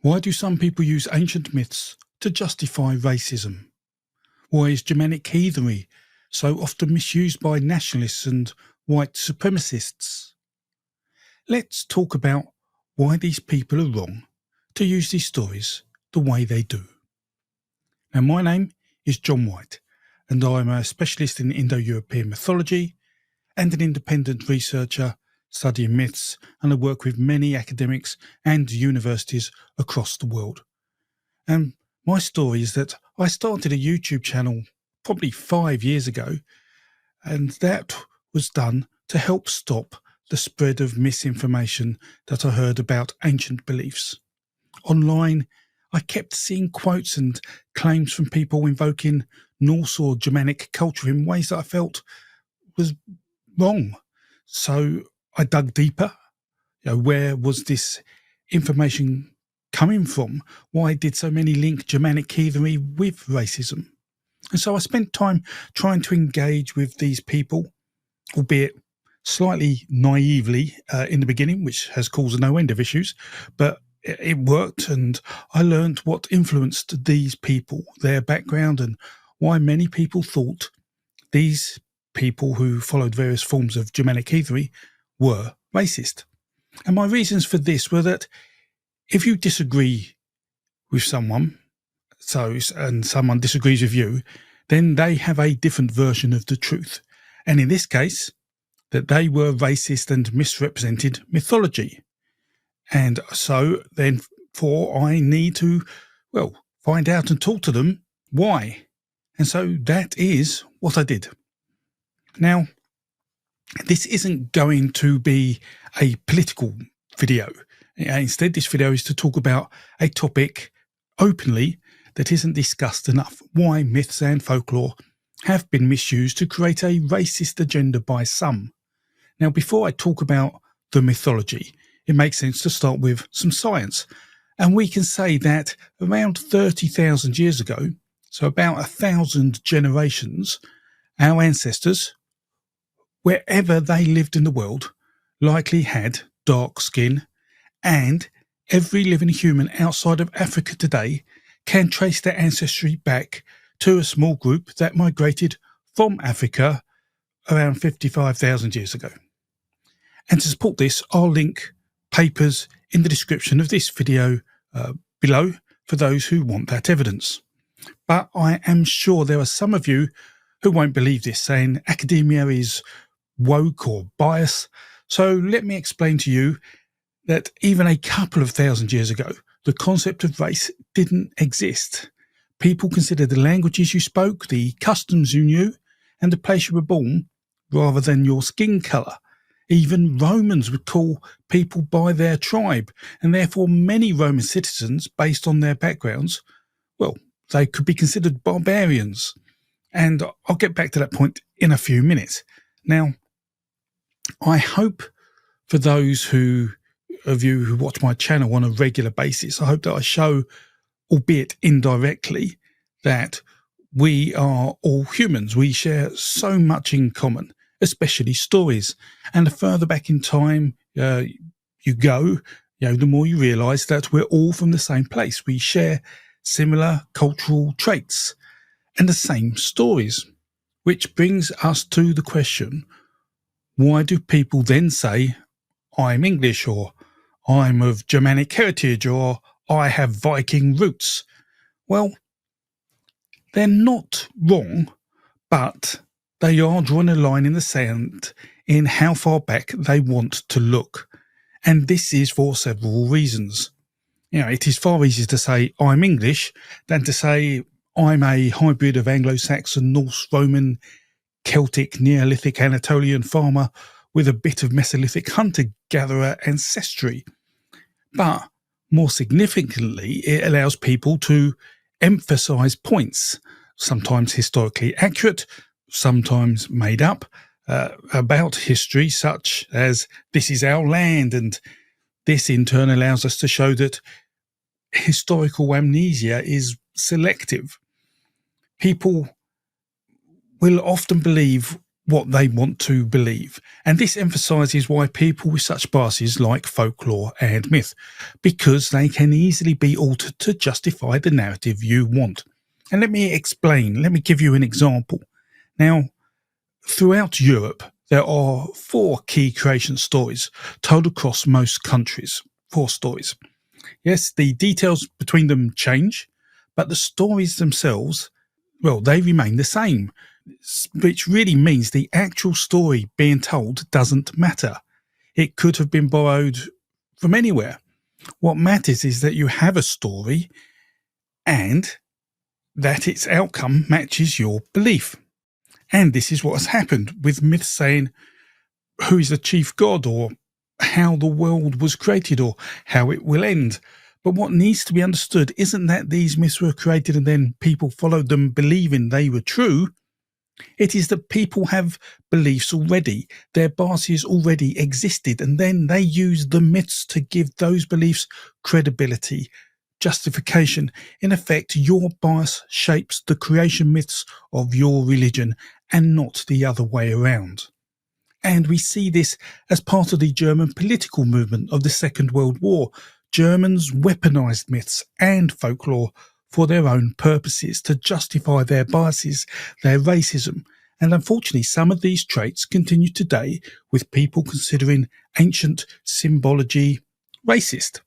Why do some people use ancient myths to justify racism? Why is Germanic heathenry so often misused by nationalists and white supremacists? Let's talk about why these people are wrong to use these stories the way they do. Now, my name is John White, and I'm a specialist in Indo-European mythology and an independent researcher studying myths, and I work with many academics and universities across the world. And my story is that I started a YouTube channel probably 5 years ago, and that was done to help stop the spread of misinformation that I heard about ancient beliefs. Online, I kept seeing quotes and claims from people invoking Norse or Germanic culture in ways that I felt was wrong. So I dug deeper. Where was this information coming from? Why did so many link Germanic heathenry with racism? And so I spent time trying to engage with these people, albeit slightly naively in the beginning, which has caused no end of issues, but it worked, and I learned what influenced these people, their background, and why many people thought these people who followed various forms of Germanic heathenry were racist. And my reasons for this were that if you disagree with someone, and someone disagrees with you, then they have a different version of the truth. And in this case, that they were racist and misrepresented mythology. And so therefore I need to, find out and talk to them why. And so that is what I did. Now, this isn't going to be a political video. Instead, this video is to talk about a topic openly that isn't discussed enough: why myths and folklore have been misused to create a racist agenda by some. Now, before I talk about the mythology, it makes sense to start with some science. And we can say that around 30,000 years ago, so about 1,000 generations, our ancestors, wherever they lived in the world, likely had dark skin, and every living human outside of Africa today can trace their ancestry back to a small group that migrated from Africa around 55,000 years ago. And to support this, I'll link papers in the description of this video below for those who want that evidence. But I am sure there are some of you who won't believe this, saying academia is woke or biased. So let me explain to you that even a couple of thousand years ago, the concept of race didn't exist. People considered the languages you spoke, the customs you knew, and the place you were born, rather than your skin colour. Even Romans would call people by their tribe, and therefore many Roman citizens, based on their backgrounds, they could be considered barbarians. And I'll get back to that point in a few minutes. Now, I hope for those of you who watch my channel on a regular basis, I hope that I show, albeit indirectly, that we are all humans. We share so much in common, especially stories. And the further back in time you go, the more you realise that we're all from the same place. We share similar cultural traits and the same stories, which brings us to the question, why do people then say, I'm English, or I'm of Germanic heritage, or I have Viking roots? Well, they're not wrong, but they are drawing a line in the sand in how far back they want to look. And this is for several reasons. It is far easier to say I'm English than to say I'm a hybrid of Anglo-Saxon, Norse, Roman, Celtic, Neolithic, Anatolian farmer with a bit of Mesolithic hunter-gatherer ancestry. But more significantly, it allows people to emphasise points, sometimes historically accurate, sometimes made up, about history, such as this is our land, and this in turn allows us to show that historical amnesia is selective. People will often believe what they want to believe. And this emphasises why people with such biases like folklore and myth, because they can easily be altered to justify the narrative you want. And let me explain, let me give you an example. Now, throughout Europe, there are 4 key creation stories told across most countries. 4 stories. Yes, the details between them change, but the stories themselves, well, they remain the same, which really means the actual story being told doesn't matter. It could have been borrowed from anywhere. What matters is that you have a story and that its outcome matches your belief. And this is what has happened with myths saying who is the chief god, or how the world was created, or how it will end. But what needs to be understood isn't that these myths were created and then people followed them believing they were true. It is that people have beliefs already, their biases already existed, and then they use the myths to give those beliefs credibility, justification. In effect, your bias shapes the creation myths of your religion and not the other way around. And we see this as part of the German political movement of the Second World War. Germans weaponized myths and folklore for their own purposes to justify their biases, their racism. And unfortunately, some of these traits continue today with people considering ancient symbology racist,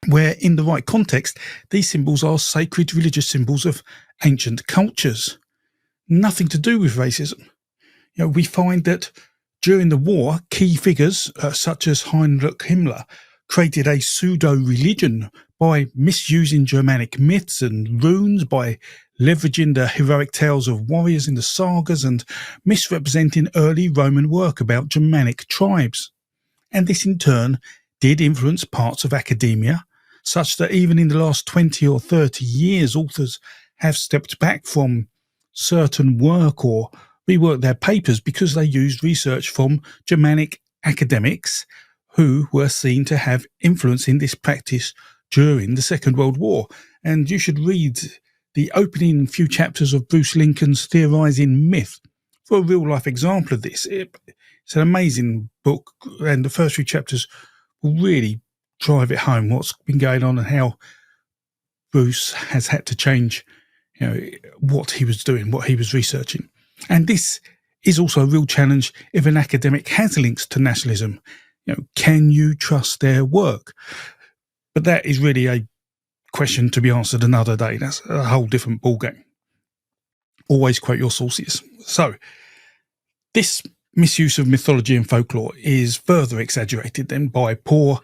where in the right context, these symbols are sacred religious symbols of ancient cultures. Nothing to do with racism. We find that during the war, key figures such as Heinrich Himmler created a pseudo-religion by misusing Germanic myths and runes, by leveraging the heroic tales of warriors in the sagas and misrepresenting early Roman work about Germanic tribes. And this in turn did influence parts of academia, such that even in the last 20 or 30 years, authors have stepped back from certain work or reworked their papers because they used research from Germanic academics who were seen to have influence in this practice during the Second World War. And you should read the opening few chapters of Bruce Lincoln's Theorizing Myth for a real-life example of this. It's an amazing book, and the first few chapters will really drive it home what's been going on and how Bruce has had to change what he was doing, what he was researching. And this is also a real challenge if an academic has links to nationalism. Can you trust their work? But that is really a question to be answered another day. That's a whole different ballgame. Always quote your sources. So, this misuse of mythology and folklore is further exaggerated then by poor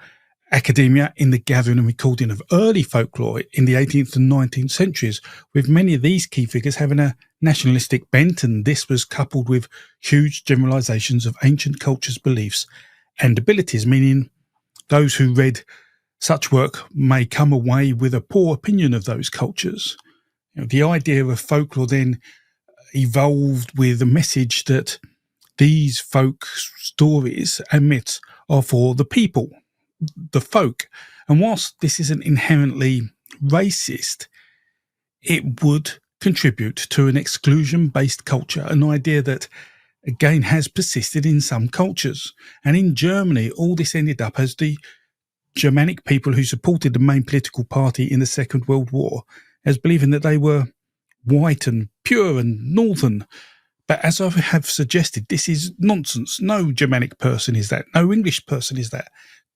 academia in the gathering and recording of early folklore in the 18th and 19th centuries, with many of these key figures having a nationalistic bent, and this was coupled with huge generalizations of ancient cultures' beliefs and abilities, meaning those who read such work may come away with a poor opinion of those cultures. The idea of folklore then evolved with a message that these folk stories and myths are for the people, the folk. And whilst this isn't inherently racist, it would contribute to an exclusion-based culture, an idea that, again, has persisted in some cultures. And in Germany, all this ended up as the Germanic people who supported the main political party in the Second World War as believing that they were white and pure and northern. But as I have suggested, this is nonsense. No Germanic person is that. No English person is that.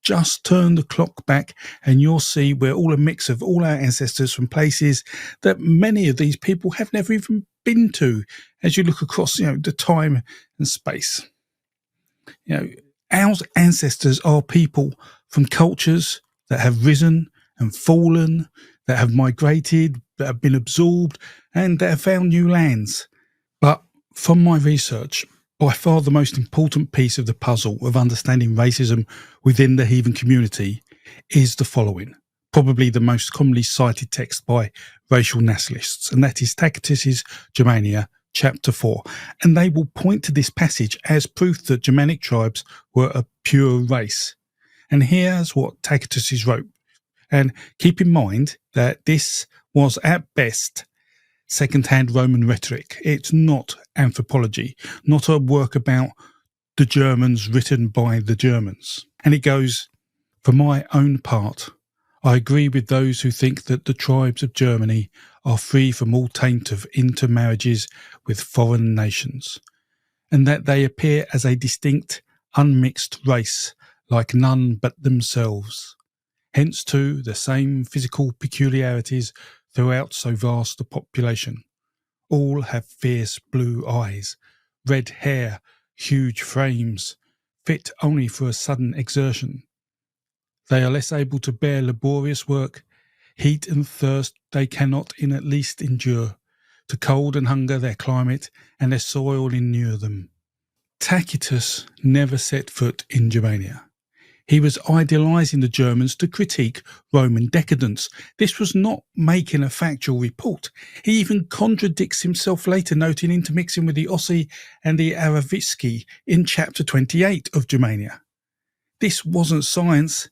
Just turn the clock back and you'll see we're all a mix of all our ancestors from places that many of these people have never even been to as you look across, the time and space. Our ancestors are people from cultures that have risen and fallen, that have migrated, that have been absorbed, and that have found new lands. But from my research, by far the most important piece of the puzzle of understanding racism within the heathen community is the following, probably the most commonly cited text by racial nationalists, and that is Tacitus's Germania, chapter 4. And they will point to this passage as proof that Germanic tribes were a pure race. And here's what Tacitus wrote. And keep in mind that this was at best second-hand Roman rhetoric. It's not anthropology, not a work about the Germans written by the Germans. And it goes, for my own part, I agree with those who think that the tribes of Germany are free from all taint of intermarriages with foreign nations, and that they appear as a distinct, unmixed race, like none but themselves. Hence, too, the same physical peculiarities throughout so vast a population. All have fierce blue eyes, red hair, huge frames, fit only for a sudden exertion. They are less able to bear laborious work. Heat and thirst they cannot in at least endure. To cold and hunger their climate and their soil inure them. Tacitus never set foot in Germania. He was idealising the Germans to critique Roman decadence. This was not making a factual report. He even contradicts himself later, noting intermixing with the Ossi and the Aravitsky in chapter 28 of Germania. This wasn't science,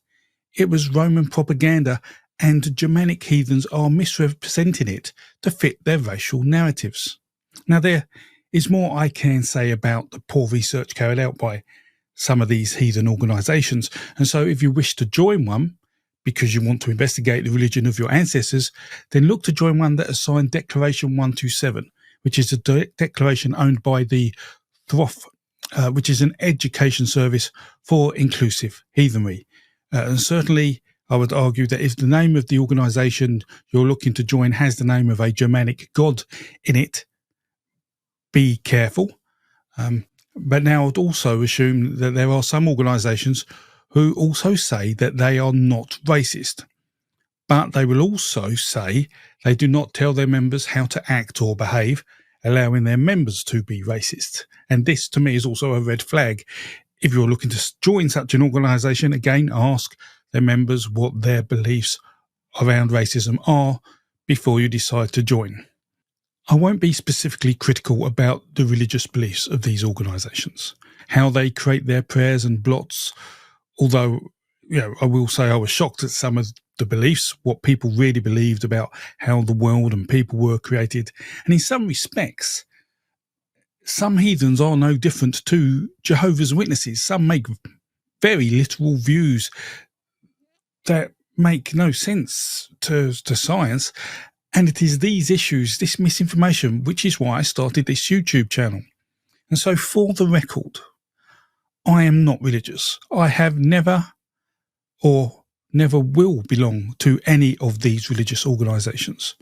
it was Roman propaganda, and Germanic heathens are misrepresenting it to fit their racial narratives. Now, there is more I can say about the poor research carried out by some of these heathen organisations, and so if you wish to join one because you want to investigate the religion of your ancestors, then look to join one that has signed Declaration 127, which is a declaration owned by the Throff, which is an education service for inclusive heathenry. And certainly I would argue that if the name of the organisation you're looking to join has the name of a Germanic god in it, be careful. But now I'd also assume that there are some organisations who also say that they are not racist, but they will also say they do not tell their members how to act or behave, allowing their members to be racist. And this, to me, is also a red flag. If you're looking to join such an organisation, again, ask their members what their beliefs around racism are before you decide to join. I won't be specifically critical about the religious beliefs of these organisations, how they create their prayers and blots, although I will say I was shocked at some of the beliefs, what people really believed about how the world and people were created. And in some respects, some heathens are no different to Jehovah's Witnesses. Some make very literal views that make no sense to science. And it is these issues, this misinformation, which is why I started this YouTube channel. And so for the record, I am not religious. I have never or never will belong to any of these religious organisations.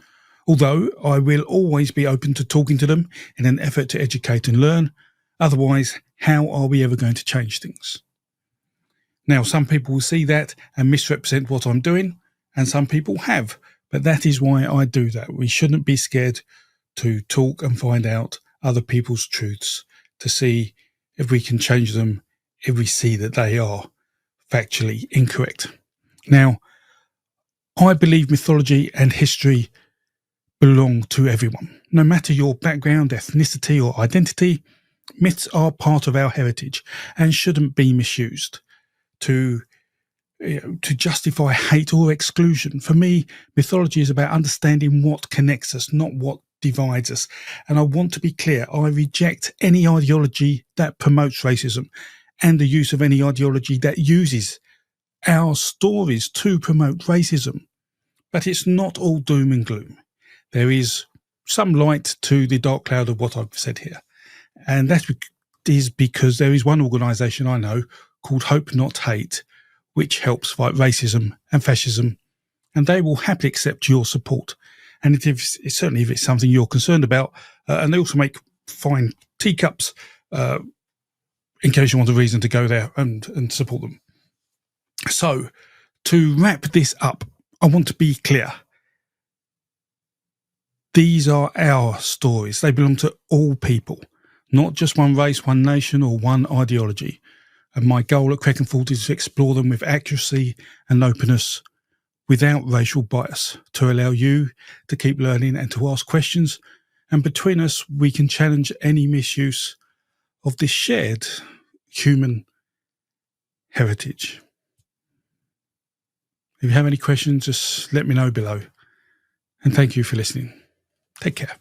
Although I will always be open to talking to them in an effort to educate and learn. Otherwise, how are we ever going to change things? Now, some people will see that and misrepresent what I'm doing, and some people have. But that is why I do that. We shouldn't be scared to talk and find out other people's truths to see if we can change them if we see that they are factually incorrect. Now, I believe mythology and history belong to everyone. No matter your background, ethnicity or identity, myths are part of our heritage and shouldn't be misused to justify hate or exclusion. For me, mythology is about understanding what connects us, not what divides us. And I want to be clear, I reject any ideology that promotes racism and the use of any ideology that uses our stories to promote racism. But it's not all doom and gloom. There is some light to the dark cloud of what I've said here. And that is because there is one organisation I know called Hope Not Hate, which helps fight racism and fascism, and they will happily accept your support. And certainly if it's something you're concerned about, and they also make fine teacups in case you want a reason to go there and support them. So, to wrap this up, I want to be clear. These are our stories. They belong to all people, not just one race, one nation, or one ideology. And my goal at Crackenford is to explore them with accuracy and openness without racial bias, to allow you to keep learning and to ask questions. And between us, we can challenge any misuse of this shared human heritage. If you have any questions, just let me know below. And thank you for listening. Take care.